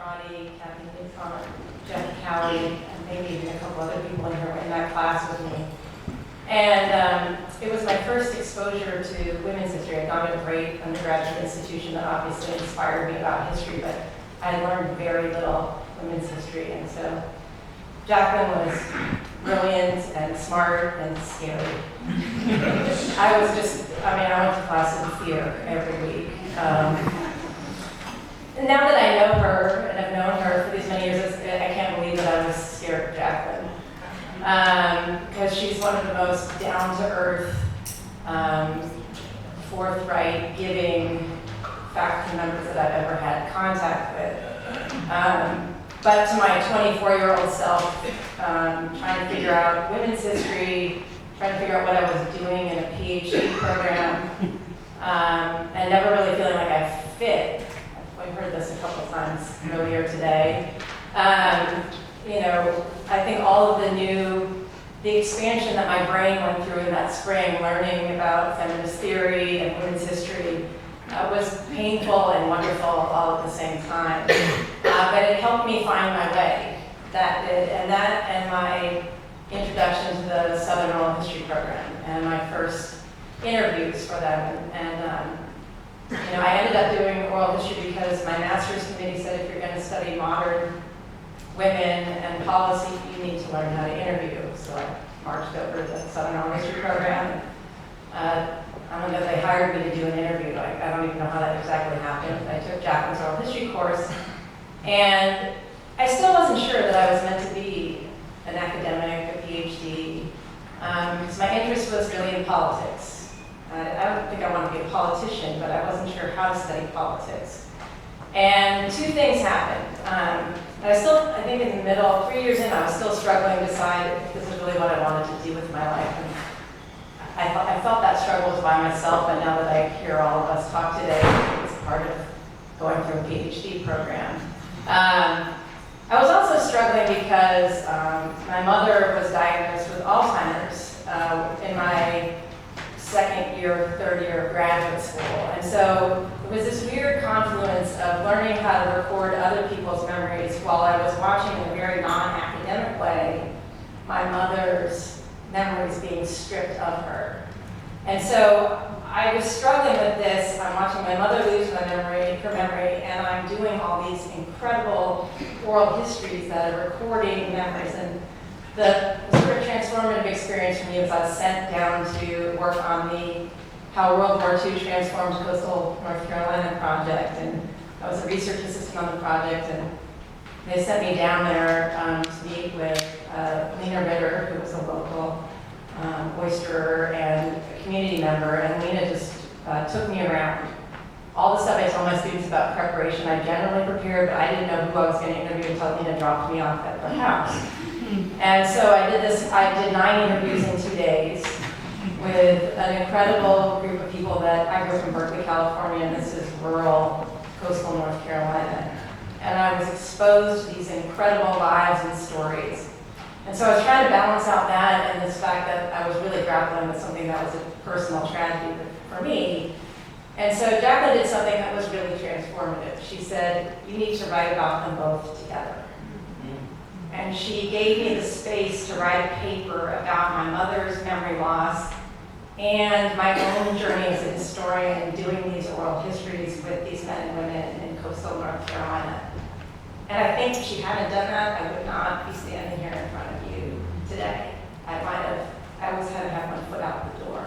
Connie, Jackie Callie, and maybe even a couple other people in that class with me. And it was my first exposure to women's history. I'd gone to a great undergraduate institution that obviously inspired me about history, but I learned very little women's history. And so Jacquelyn was brilliant and smart and scary. I went to class in fear every week. And now that I know her and have known her for these many years, I can't believe that I was scared of Jacquelyn. Because she's one of the most down-to-earth, forthright, giving faculty members that I've ever had contact with. But to my 24-year-old self, trying to figure out women's history, trying to figure out what I was doing in a PhD program, and never really feeling like I fit. I've heard this a couple times earlier today. I think all of the expansion that my brain went through in that spring, learning about feminist theory and women's history, was painful and wonderful all at the same time. But it helped me find my way. That did, and my introduction to the Southern Oral History program and my first interviews for them. I ended up doing oral history because my master's committee said if you're going to study modern women and policy, you need to learn how to interview. So I marched over to the Southern Oral History program. I don't know if they hired me to do an interview. I don't even know how that exactly happened. I took Jacquelyn's oral history course, and I still wasn't sure that I was meant to be an academic, a PhD, because my interest was really in politics. I don't think I want to be a politician, but I wasn't sure how to study politics. And two things happened. I think in the middle, 3 years in, I was still struggling to decide if this is really what I wanted to do with my life. And I felt that struggle was by myself, but now that I hear all of us talk today, it's part of going through a PhD program. I was also struggling because my mother was diagnosed with Alzheimer's in my second year, third year of graduate school. And so it was this weird confluence of learning how to record other people's memories while I was watching in a very non-academic way my mother's memories being stripped of her. And so I was struggling with this. I'm watching my mother lose her memory, and I'm doing all these incredible oral histories that are recording memories. And the sort of transformative experience for me was I was sent down to work on the How World War II Transformed Coastal North Carolina project, and I was a research assistant on the project, and they sent me down there to meet with Lena Ritter, who was a local oysterer and a community member, and Lena just took me around. All the stuff I told my students about preparation, I generally prepared, but I didn't know who I was going to interview until Lena dropped me off at the house. And so I did 9 interviews in 2 days with an incredible group of people that I grew up in Berkeley, California, and this is rural coastal North Carolina. And I was exposed to these incredible lives and stories. And so I was trying to balance out that and this fact that I was really grappling with something that was a personal tragedy for me. And so Jacquelyn did something that was really transformative. She said, you need to write about them both together. And she gave me the space to write a paper about my mother's memory loss and my own journey as a historian doing these oral histories with these men and women in coastal North Carolina. And I think if she hadn't done that, I would not be standing here in front of you today. I always had to have my foot out the door.